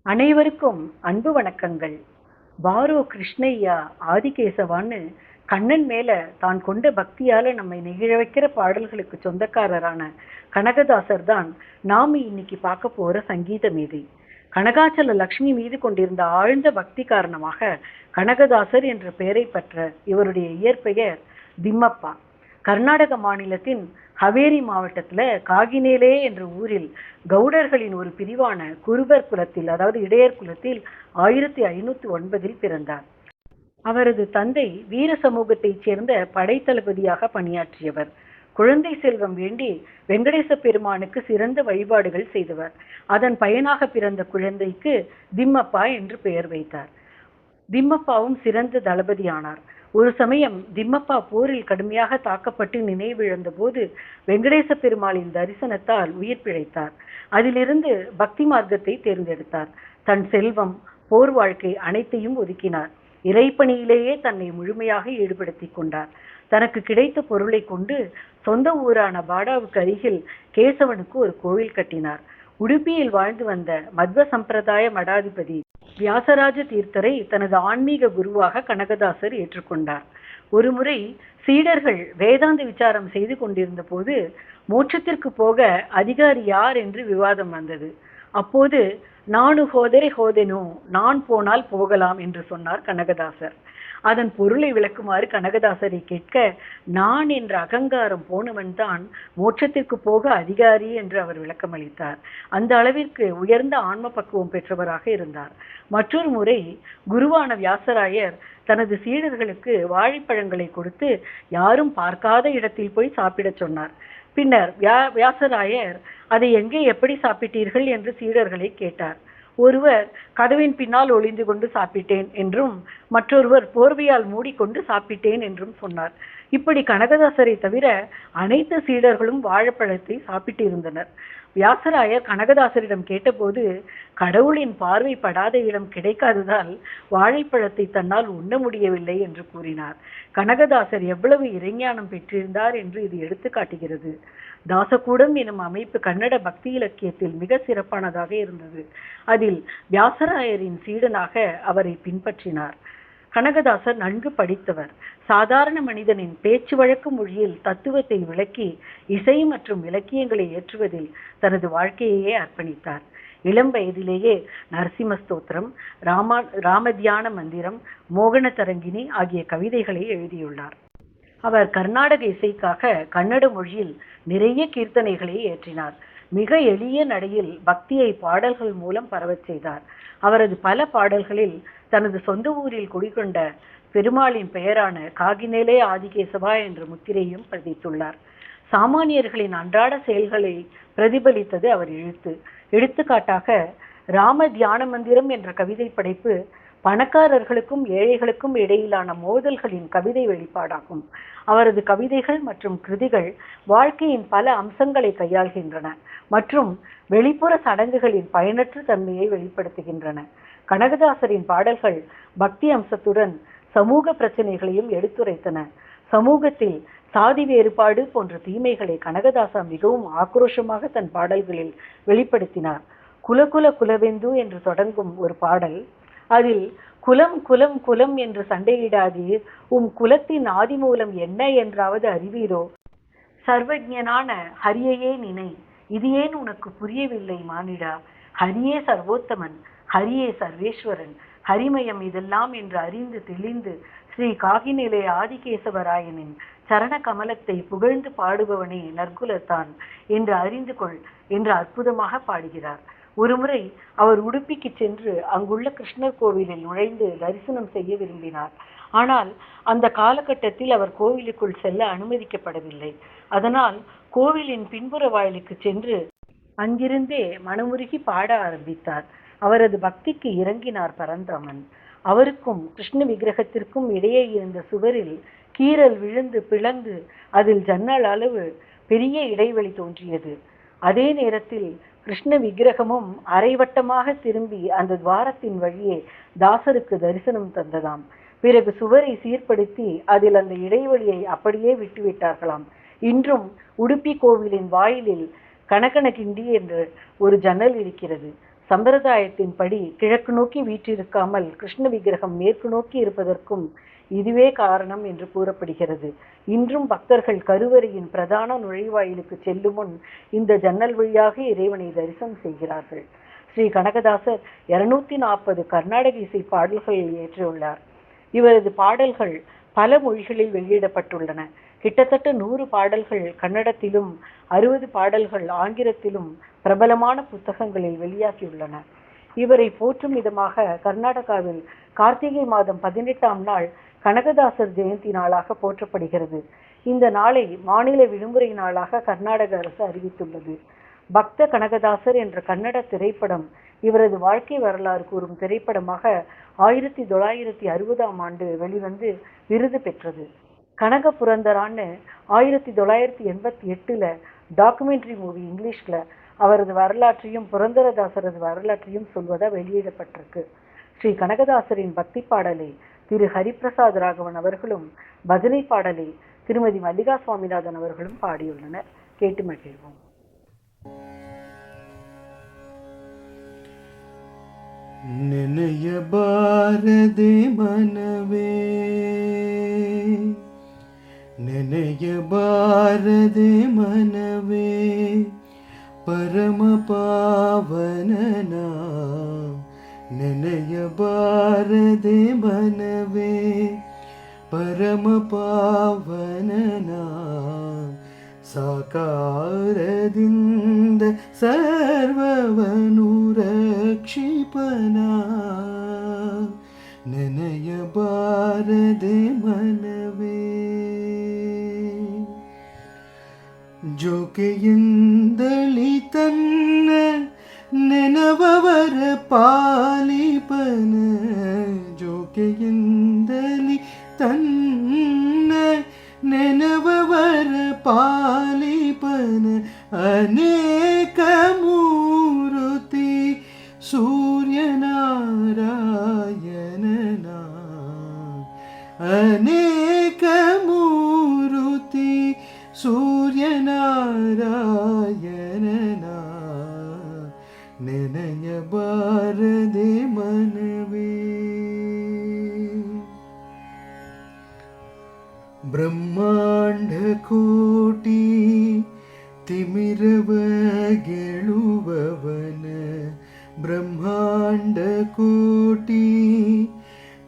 அனைவருக்கும் அன்பு வணக்கங்கள். பாரோ கிருஷ்ணய்யா ஆதிகேசவான்னு கண்ணன் மேல தான் கொண்ட பக்தியால நம்மை நெகிழ வைக்கிற பாடல்களுக்கு சொந்தக்காரரான கனகதாசர் தான் நாம இன்னைக்கு பார்க்க போற சங்கீத மேதை. கனகாச்சல லக்ஷ்மி மீது கொண்டிருந்த ஆழ்ந்த பக்தி காரணமாக கனகதாசர் என்ற பெயரை பெற்ற இவருடைய இயற்பெயர் திம்மப்பா. கர்நாடக மாநிலத்தின் ஹவேரி மாவட்டத்துல காகினேலே என்ற ஊரில் கவுடர்களின் ஒரு பிரிவான குருபர் குலத்தில், அதாவது இடையர் குலத்தில் 1509 பிறந்தார். அவரது தந்தை வீர சமூகத்தைச் சேர்ந்த படைத்தளபதியாக பணியாற்றியவர். குழந்தை செல்வம் வேண்டி வெங்கடேச பெருமானுக்கு சிறந்த வழிபாடுகள் செய்தவர். அதன் பயனாக பிறந்த குழந்தைக்கு திம்மப்பா என்று பெயர் வைத்தார். திம்மப்பாவும் சிறந்த தளபதியானார். ஒரு சமயம் திம்மப்பா போரில் கடுமையாக தாக்கப்பட்டு நினைவிழந்த போது வெங்கடேச பெருமாளின் தரிசனத்தால் உயிர் பிழைத்தார். அதிலிருந்து பக்தி மார்க்கத்தை தேர்ந்தெடுத்தார். தன் செல்வம், போர் வாழ்க்கை அனைத்தையும் ஒதுக்கினார். இறைப்பணியிலேயே தன்னை முழுமையாக ஈடுபடுத்திக் கொண்டார். தனக்கு கிடைத்த பொருளை கொண்டு சொந்த ஊரான பாடாவுக்கு அருகில் கேசவனுக்கு ஒரு கோவில் கட்டினார். உடுப்பியில் வாழ்ந்து வந்த மத்வ சம்பிரதாய மடாதிபதி வியாசராஜ தீர்த்தரை தனது ஆன்மீக குருவாக கனகதாசர் ஏற்றுக்கொண்டார். ஒருமுறை சீடர்கள் வேதாந்த விசாரம் செய்து கொண்டிருந்த போது மோட்சத்திற்கு போக அதிகாரி யார் என்று விவாதம் வந்தது. அப்போது நானு ஹோதெனோ, நான் போனால் போகலாம் என்று சொன்னார் கனகதாசர். அதன் பொருளை விளக்குமாறு கனகதாசரை கேட்க, நான் என்ற அகங்காரம் போனவன் தான் மோட்சத்திற்கு போக அதிகாரி என்று அவர் விளக்கமளித்தார். அந்த அளவிற்கு உயர்ந்த ஆன்ம பக்குவம் பெற்றவராக இருந்தார். மற்றொரு முறை குருவான வியாசராயர் தனது சீடர்களுக்கு வாழைப்பழங்களை கொடுத்து யாரும் பார்க்காத இடத்தில் போய் சாப்பிடச் சொன்னார். பின்னர் வியாசராயர் அதை எங்கே எப்படி சாப்பிட்டீர்கள் என்று சீடர்களை கேட்டார். ஒருவர் கதவின் பின்னால் ஒளிந்து கொண்டு சாப்பிட்டேன் என்றும், மற்றொருவர் போர்வையால் மூடிக்கொண்டு சாப்பிட்டேன் என்றும் சொன்னார். இப்படி கனகதாசரை தவிர அனைத்து சீடர்களும் வாழைப்பழத்தை சாப்பிட்டு இருந்தனர். வியாசராயர் கனகதாசரிடம் கேட்டபோது, கடவுளின் பார்வை படாத இடம் கிடைக்காததால் வாழைப்பழத்தை தன்னால் உண்ண முடியவில்லை என்று கூறினார். கனகதாசர் எவ்வளவு இறைஞானம் பெற்றிருந்தார் என்று இது எடுத்து காட்டுகிறது. தாசகூடம் எனும் அமைப்பு கன்னட பக்தி இலக்கியத்தில் மிக சிறப்பானதாக இருந்தது. அதில் வியாசராயரின் சீடனாக அவரை பின்பற்றினார். கனகதாசர் நன்கு படித்தவர். சாதாரண மனிதனின் பேச்சு வழக்கு மொழியில் தத்துவத்தை விளக்கி இசை மற்றும் இலக்கியங்களை ஏற்றுவதில் தனது வாழ்க்கையையே அர்ப்பணித்தார். இளம் வயதிலேயே நரசிம்ம ஸ்தோத்திரம், ராமதியான மந்திரம், மோகன தரங்கினி ஆகிய கவிதைகளை எழுதியுள்ளார். அவர் கர்நாடக இசைக்காக கன்னட மொழியில் நிறைய கீர்த்தனைகளை ஏற்றினார். மிக எளிய நடையில் பக்தியை பாடல்கள் மூலம் பரவச் செய்தார். அவரது பல பாடல்களில் தனது சொந்த ஊரில் குடிகொண்ட பெருமாளின் பெயரான காகினேலே ஆதிகேசவா என்ற முத்திரையும் பதித்துள்ளார். சாமானியர்களின் அன்றாட செயல்களை பிரதிபலித்தது அவர் எழுத்து. எடுத்துக்காட்டாக ராம தியான மந்திரம் என்ற கவிதை படைப்பு பணக்காரர்களுக்கும் ஏழைகளுக்கும் இடையிலான மோதல்களின் கவிதை வெளிப்பாடாகும். அவரது கவிதைகள் மற்றும் கிருதிகள் வாழ்க்கையின் பல அம்சங்களை கையாள்கின்றன மற்றும் வெளிப்புற சடங்குகளின் பயனற்ற தன்மையை வெளிப்படுத்துகின்றன. கனகதாசரின் பாடல்கள் பக்தி அம்சத்துடன் சமூக பிரச்சனைகளையும் எடுத்துரைத்தன. சமூகத்தில் சாதி வேறுபாடு போன்ற தீமைகளை கனகதாசா மிகவும் ஆக்ரோஷமாக தன் பாடல்களில் வெளிப்படுத்தினார். குலவெந்து என்று தொடங்கும் ஒரு பாடல், அதில் குலம் குலம் குலம் என்று சண்டையிடாதீர், குலத்தின் ஆதிமூலம் என்ன என்றாவது அறிவீரோ, சர்வஜனான ஹரியையே நினை, இது ஏன் உனக்கு புரியவில்லை மானிடா, ஹரியே சர்வோத்தமன், ஹரியே சர்வேஸ்வரன், ஹரிமயம் இதெல்லாம் என்று அறிந்து தெளிந்து ஸ்ரீ காகினேலே ஆதிகேசவராயனின் சரண கமலத்தை புகழ்ந்து பாடுபவனே நற்குலத்தான் என்று அறிந்து கொள் என்று அற்புதமாக பாடுகிறார். ஒருமுறை அவர் உடுப்பிக்கு சென்று அங்குள்ள கிருஷ்ணர் கோவிலில் நுழைந்து தரிசனம் செய்ய விரும்பினார். ஆனால் அந்த காலகட்டத்தில் அவர் கோவிலுக்குள் செல்ல அனுமதிக்கப்படவில்லை. அதனால் கோவிலின் பின்புற வாயிலுக்கு சென்று அங்கிருந்தே மனமுருகி பாட ஆரம்பித்தார். அவரது பக்திக்கு இறங்கினார் பரந்தாமன். அவருக்கும் கிருஷ்ண விக்கிரகத்திற்கும் இடையே இருந்த சுவரில் கீறல் விழுந்து பிளந்து அதில் ஜன்னல் அளவு பெரிய இடைவெளி தோன்றியது. அதே நேரத்தில் கிருஷ்ண விக்கிரகமும் அரைவட்டமாக திரும்பி அந்த துவாரத்தின் வழியே தாசருக்கு தரிசனம் தந்ததாம். பிறகு சுவரை சீர்படுத்தி அதில் அந்த இடைவெளியை அப்படியே விட்டுவிட்டார்களாம். இன்றும் உடுப்பி கோவிலின் வாயிலில் கனகனகிண்டி என்று ஒரு ஜன்னல் இருக்கிறது. சம்பிரதாயத்தின்படி கிழக்கு நோக்கி வீற்றிருக்காமல் கிருஷ்ண விக்கிரகம் மேற்கு நோக்கி இருப்பதற்கும் இதுவே காரணம் என்று கூறப்படுகிறது. இன்றும் பக்தர்கள் கருவறையின் பிரதான நுழைவாயிலுக்கு செல்லும் முன் இந்த ஜன்னல் வழியாக இறைவனை தரிசனம் செய்கிறார்கள். ஸ்ரீ கனகதாசர் 240 கர்நாடக இசை பாடல்களை இயற்றியுள்ளார். இவரது பாடல்கள் பல மொழிகளில் வெளியிடப்பட்டுள்ளன. கிட்டத்தட்ட 100 பாடல்கள் கன்னடத்திலும் 60 பாடல்கள் ஆங்கிலத்திலும் பிரபலமான புத்தகங்களில் வெளியாகியுள்ளன. இவரை போற்றும் விதமாக கர்நாடகாவில் கார்த்திகை மாதம் 18ஆம் நாள் கனகதாசர் ஜெயந்தி நாளாக போற்றப்படுகிறது. இந்த நாளை மாநில விடுமுறை நாளாக கர்நாடக அரசு அறிவித்துள்ளது. பக்த கனகதாசர் என்ற கன்னட திரைப்படம் இவரது வாழ்க்கை வரலாறு கூறும் திரைப்படமாக 1960ஆம் ஆண்டு வெளிவந்து விருது பெற்றது. கனக புரந்தரான்னு 1988ல் டாக்குமெண்ட்ரி மூவி இங்கிலீஷ்ல அவரது வரலாற்றையும் புரந்தரதாசரது வரலாற்றையும் சொல்வதாக வெளியிடப்பட்டிருக்கு. ஸ்ரீ கனகதாசரின் பக்தி பாடலை திரு ஹரிபிரசாத் ராகவன் அவர்களும் பஜனை பாடலை திருமதி மல்லிகா சுவாமிநாதன் அவர்களும் பாடியுள்ளனர். கேட்டு மகிழ்வோம். ನೆನೆಯಬಾರದೆ ಮನವೇ ನೆನೆಯಬಾರದೆ ಮನವೇ ಪರಮ ಪಾವನನ ನೆನೆಯಬಾರದೆ ಮನವೇ ಪರಮ ಪಾವನನ ಸಾಕಾರದಿಂದ ಸರ್ವವನು ರಕ್ಷಿಪನ ನೆನೆಯಬಾರದೆ ಮನವೇ ಜೋಕೆಯಿಂದಲಿ ತನ್ನ ನೆನವವರ ಪಾಲಿಪನ ಜೋಕೆಯಿಂದಲಿ ತನ್ನ ನೆನವವರ ಪಾಲಿಪನ ಅನೇಕ ಮೂರುತಿ ಸೂರ್ಯನಾರಾಯಣನ ಅನೇಕ ಮೂರುತಿ ಸೂರ್ಯನಾರಾಯಣನ ನೆನೆಯಬಾರದೆ ಮನವೇ ಬ್ರಹ್ಮಾಂಡ ಕೋಟಿ ತಿಮಿರವ ಗೆಳುವವನ ಬ್ರಹ್ಮಾಂಡ ಕೋಟಿ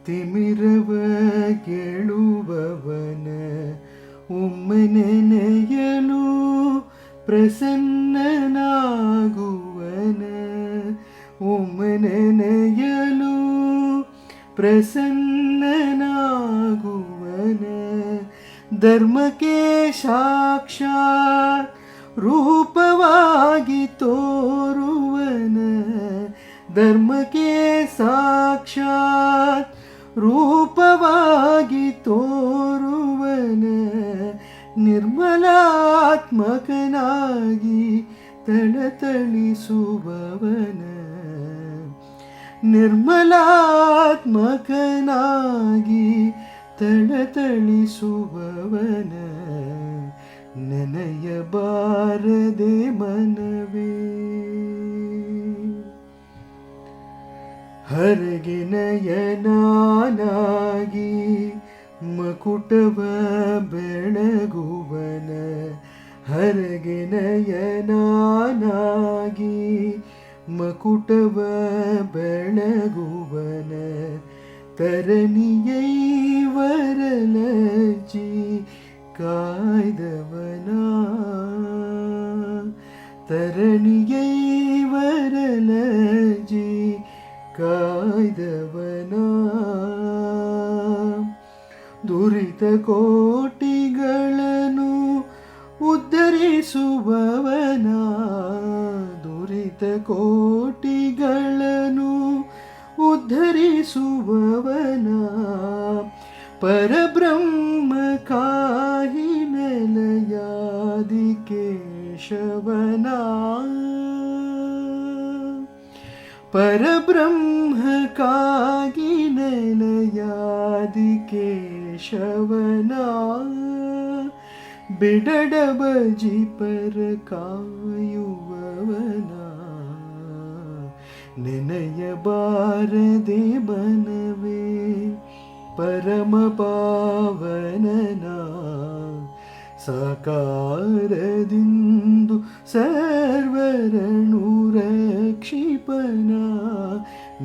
ತಿಮಿರವ ಗೆಳುವವನ ಒಮ್ಮೆ ನೆನೆಯಲು ಪ್ರಸನ್ನನಾಗುವನ ಒಮ್ಮೆ ನೆನೆಯಲು ಪ್ರಸನ್ನನಾಗುವನ ಧರ್ಮಕ್ಕೆ ಸಾಕ್ಷಾತ್ ರೂಪವಾಗಿ ತೋರುವನ ಧರ್ಮಕ್ಕೆ ಸಾಕ್ಷಾತ್ ರೂಪವಾಗಿ ತೋರುವನ ನಿರ್ಮಲಾತ್ಮಕನಾಗಿ ತಳತಳಿಸುವವನ ನಿರ್ಮಲಾತ್ಮಕನಾಗಿ ತಳತಳಿಸುವವನ ನೆನೆಯಬಾರದೆ ಮನವೇ ಹರಗೆ ನಯನಾಗಿ ಮಕುಟವ ಬೆಳಗುವನ ಹರಗೆ ನಯನಾಗಿ ಮಕುಟವ ಬೆಳಗುವನ ತರಣಿಯೈ ವರಲಜಿ ಕಾಯ್ದವನ ತರಣಿಯೈ ವರಲಜಿ ಕಾಯ್ದವನ ದುರಿತ ಕೋಟಿಗಳನ್ನು ಉದ್ಧರಿಸುವವನ ದುರಿತ ಕೋಟಿಗಳನ್ನು ಉದ್ಧರಿಸುವವನ ಪರಬ್ರಹ್ಮ ಕಾಹಿ ನೆಲೆಯಾದಿ ಕೇಶವನ ಪರಬ್ರಹ್ಮ ಕಾಗಿ ನೆಲೆಯಾದಿ ಕೇಶವನ ಬಿಡಡ ಬಜಿ ಪರ ಕಾಯುವವನ ನೆನೆಯಬಾರದೆ ಮನವೇ ಪರಮ ಪಾವನನ ಸಾಕಾರದಿಂದು ಸರ್ವರನು ರಕ್ಷಿಪನ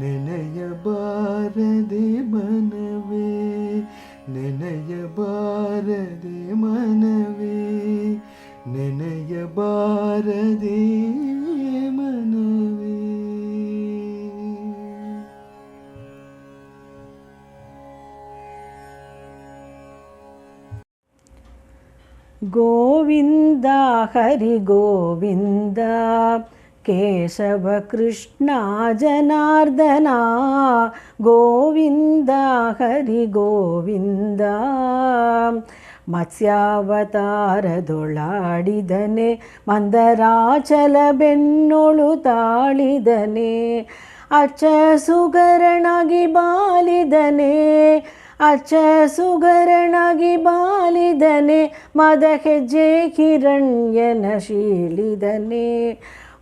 ನೆನೆಯಬಾರದೆ ಮನವೇ ನೆನೆಯಬಾರದೆ ಮನವೇ ನೆನೆಯಬಾರದೆ ಮನವೇ. ಗೋವಿಂದ ಹರಿ ಗೋವಿಂದ ಕೇಶವ ಕೃಷ್ಣ ಜನಾರ್ದನ ಗೋವಿಂದ ಹರಿ ಗೋವಿಂದ. ಮತ್ಸ್ಯಾವತಾರದೊಳಾಡಿದನೆ ಮಂದರಾಚಲ ಬೆನ್ನೊಳು ತಾಳಿದನೆ ಅಚ್ಚ ಸುಗರಣಾಗಿ ಬಾಲಿದನೆ ಅಚ್ಚ ಸುಗರಣಾಗಿ ಬಾಲಿದನೆ ಮದ ಹೆಜ್ಜೆ ಹಿರಣ್ಯನ ಶೀಳಿದನೆ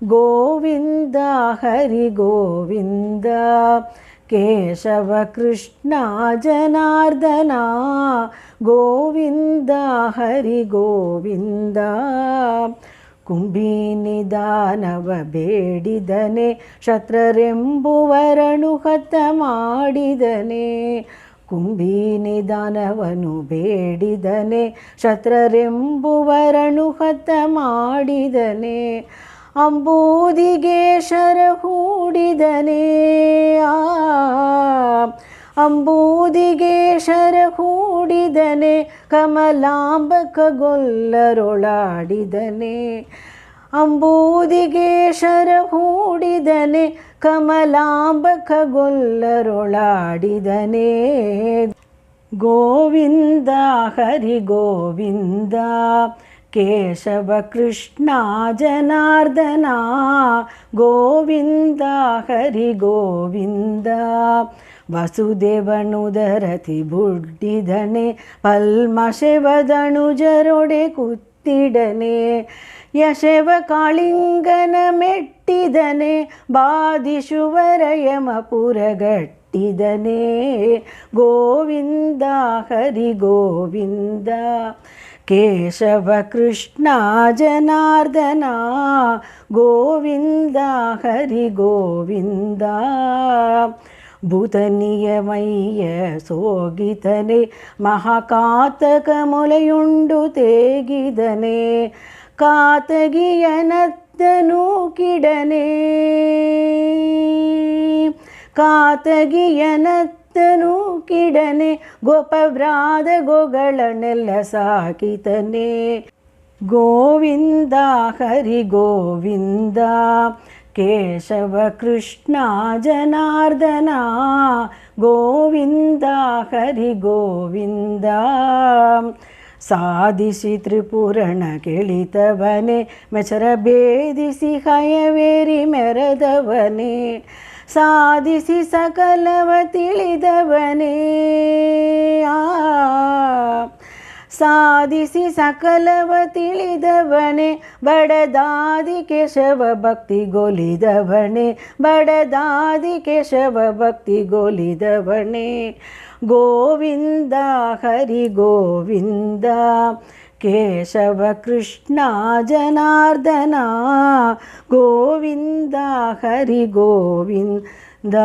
ಗೋವಿಂದ ಹರಿ ಗೋವಿಂದ ಕೇಶವ ಕೃಷ್ಣ ಜನಾರ್ದನ ಗೋವಿಂದ ಹರಿ ಗೋವಿಂದ. ಕುಂಭಿನಿದಾನವ ಬೇಡಿದನೆ ಶತ್ರರೆಂಬುವರನು ಹತ ಮಾಡಿದನೆ ಕುಂಭಿನಿದಾನವನು ಬೇಡಿದನೆ ಶತ್ರರೆಂಬುವರನು ಹತ ಮಾಡಿದನೆ ಅಂಬೂದಿಗೆ ಶರ ಹೂಡಿದನೆ ಅಂಬೂದಿಗೆ ಶರ ಹೂಡಿದನೆ ಕಮಲಾಂಬಕ ಗೊಲ್ಲರೊಳಾಡಿದನೆ ಅಂಬೂದಿಗೆ ಶರ ಹೂಡಿದನೆ ಕಮಲಾಂಬಕ ಗೊಲ್ಲರೊಳಾಡಿದನೆ ಗೋವಿಂದ ಹರಿ ಗೋವಿಂದ ಕೇಶವ ಕೃಷ್ಣ ಜನಾರ್ದನ ಗೋವಿಂದ ಹರಿ ಗೋವಿಂದ. ವಸುದೇವನುದರತಿ ಬುಡ್ಡಿದನೆ ಪಲ್ಮಶೆವದನುಜರೊಡೆ ಕುತ್ತಿಡನೆ ಯಶವ ಕಾಳಿಂಗನ ಮೆಟ್ಟಿದನೆ ಬಾದಿಶುವರ ಯಮಪುರಗಟ್ಟಿದನೆ ಗೋವಿಂದ ಹರಿ ಗೋವಿಂದ ಕೇಶವ ಕೃಷ್ಣ ಜನಾರ್ದನ ಗೋವಿಂದ ಹರಿ ಗೋವಿಂದ. ಭೂತನಿಯಮಯ್ಯ ಸೋಗಿತನೆ ಮಹಾಕಾತಕ ಮೊಲೆಯುಂಡು ತೇಗಿದನೆ ಕಾತಗಿಯನತ್ತನು ಕಿಡನೆ ಕಾತಗಿಯನತ್ತನು ಕಿಡನೆ ಗೋಪವ್ರಾದ ಗೋಗಳನ್ನೆಲ್ಲ ಸಾಕಿತನೆ ಗೋವಿಂದ ಹರಿ ಗೋವಿಂದ ಕೇಶವ ಕೃಷ್ಣ ಜನಾರ್ದನ ಗೋವಿಂದ ಹರಿ ಗೋವಿಂದ. ಸಾಧಿಸಿ ತ್ರಿಪುರಣ ಕೆಳಿತವನೆ ಮೆಚರ ಭೇದಿಸಿ ಹಯವೇರಿ ಮೆರೆದವನೇ ಸಾಧಿಸಿ ಸಕಲವ ತಿಳಿದವನೇ ಸಾಧಿಸಿ ಸಕಲವ ತಿಳಿದವನೇ ಬಡದಾದಿ ಕೇಶವ ಭಕ್ತಿಗೊಲಿದವನೇ ಬಡದಾದಿ ಕೇಶವ ಭಕ್ತಿಗೊಲಿದವನೇ ಗೋವಿಂದ ಹರಿ ಗೋವಿಂದ ಕೇಶವ ಕೃಷ್ಣ ಜನಾರ್ದನ ಗೋವಿಂದ ಹರಿ ಗೋವಿಂದ.